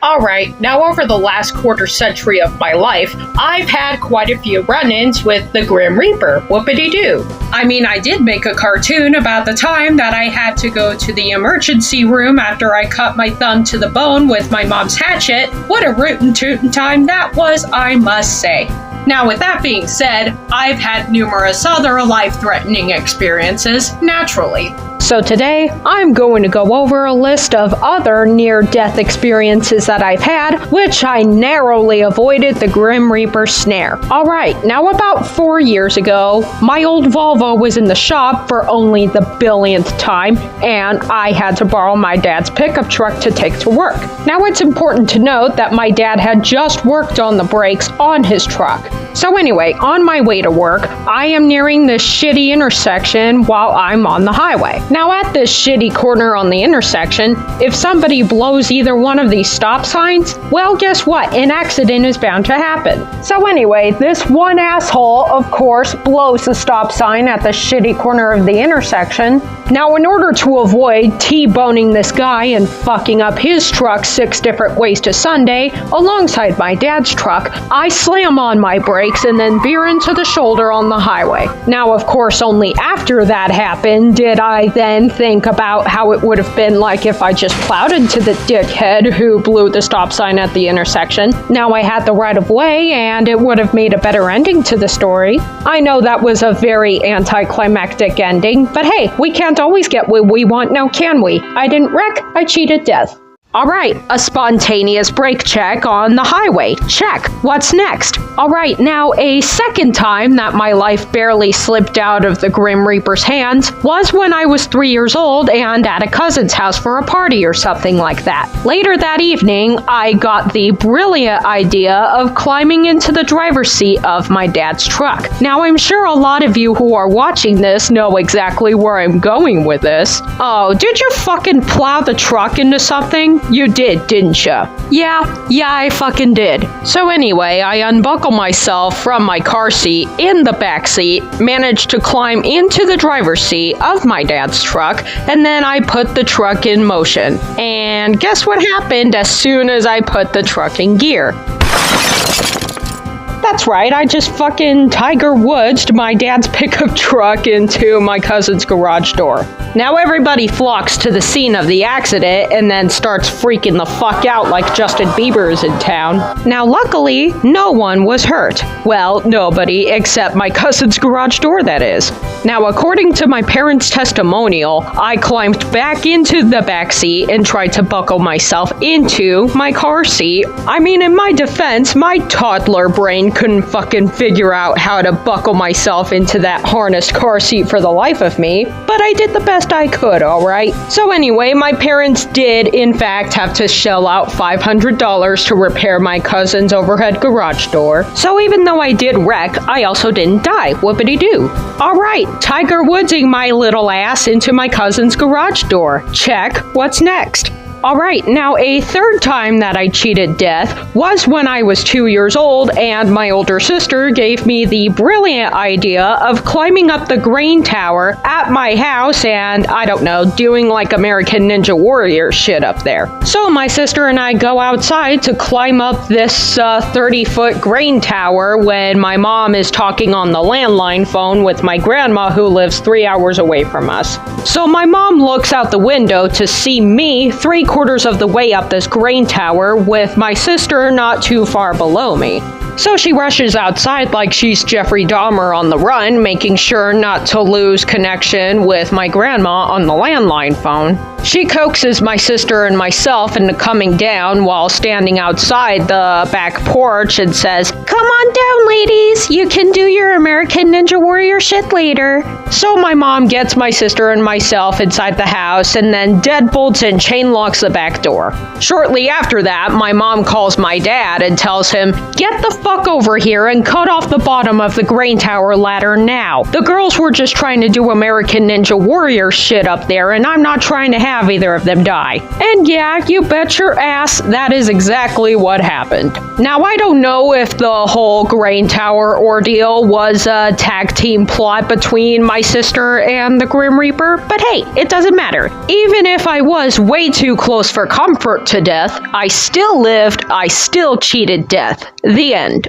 Alright, now over the last quarter century of my life, I've had quite a few run-ins with the Grim Reaper. Whoopity-doo. I mean, I did make a cartoon about the time that I had to go to the emergency room after I cut my thumb to the bone with my mom's hatchet. What a rootin' tootin' time that was, I must say. Now, with that being said, I've had numerous other life-threatening experiences, naturally. So today, I'm going to go over a list of other near-death experiences that I've had, which I narrowly avoided the Grim Reaper snare. Alright, now about 4 years ago, my old Volvo was in the shop for only the billionth time, and I had to borrow my dad's pickup truck to take to work. Now it's important to note that my dad had just worked on the brakes on his truck. So anyway, on my way to work, I am nearing this shitty intersection while I'm on the highway. Now at this shitty corner on the intersection, if somebody blows either one of these stop signs, well guess what? An accident is bound to happen. So anyway, this one asshole, of course, blows the stop sign at the shitty corner of the intersection. Now in order to avoid T-boning this guy and fucking up his truck 6 different ways to Sunday, alongside my dad's truck, I slam on my brakes and then veer into the shoulder on the highway. Now of course only after that happened did I then think about how it would have been like if I just plowed into the dickhead who blew the stop sign at the intersection. Now I had the right of way and it would have made a better ending to the story. I know that was a very anticlimactic ending, but hey, we can't always get what we want now, can we? I didn't wreck, I cheated death. Alright, a spontaneous brake check on the highway. Check. What's next? Alright, now a second time that my life barely slipped out of the Grim Reaper's hands was when I was 3 years old and at a cousin's house for a party or something like that. Later that evening, I got the brilliant idea of climbing into the driver's seat of my dad's truck. Now I'm sure a lot of you who are watching this know exactly where I'm going with this. Oh, did you fucking plow the truck into something? You did, didn't ya? Yeah, I fucking did. So anyway, I unbuckle myself from my car seat in the back seat, managed to climb into the driver's seat of my dad's truck, and then I put the truck in motion. And guess what happened as soon as I put the truck in gear? That's right, I just fucking Tiger Woods'd my dad's pickup truck into my cousin's garage door. Now everybody flocks to the scene of the accident and then starts freaking the fuck out like Justin Bieber is in town. Now luckily, no one was hurt. Well, nobody except my cousin's garage door, that is. Now according to my parents' testimonial, I climbed back into the back seat and tried to buckle myself into my car seat. I mean, in my defense, my toddler brain couldn't fucking figure out how to buckle myself into that harnessed car seat for the life of me, but I did the best I could, alright? So anyway, my parents did in fact have to shell out $500 to repair my cousin's overhead garage door. So even though I did wreck, I also didn't die. Whoopity-doo. Alright, Tiger Woodsing my little ass into my cousin's garage door. Check. What's next? Alright, now a third time that I cheated death was when I was 2 years old and my older sister gave me the brilliant idea of climbing up the grain tower at my house and, I don't know, doing like American Ninja Warrior shit up there. So my sister and I go outside to climb up this 30-foot grain tower when my mom is talking on the landline phone with my grandma who lives 3 hours away from us. So my mom looks out the window to see me 3/4 of the way up this grain tower with my sister not too far below me. So she rushes outside like she's Jeffrey Dahmer on the run, making sure not to lose connection with my grandma on the landline phone. She coaxes my sister and myself into coming down while standing outside the back porch and says, "Come on down, ladies, you can do your American Ninja Warrior shit later." So my mom gets my sister and myself inside the house and then deadbolts and chain locks the back door. Shortly after that, my mom calls my dad and tells him, "Get the fuck fuck over here and cut off the bottom of the Grain Tower ladder now. The girls were just trying to do American Ninja Warrior shit up there, and I'm not trying to have either of them die. And yeah, you bet your ass that is exactly what happened. Now, I don't know if the whole Grain Tower ordeal was a tag team plot between my sister and the Grim Reaper, but hey, it doesn't matter. Even if I was way too close for comfort to death, I still lived, I still cheated death. The end.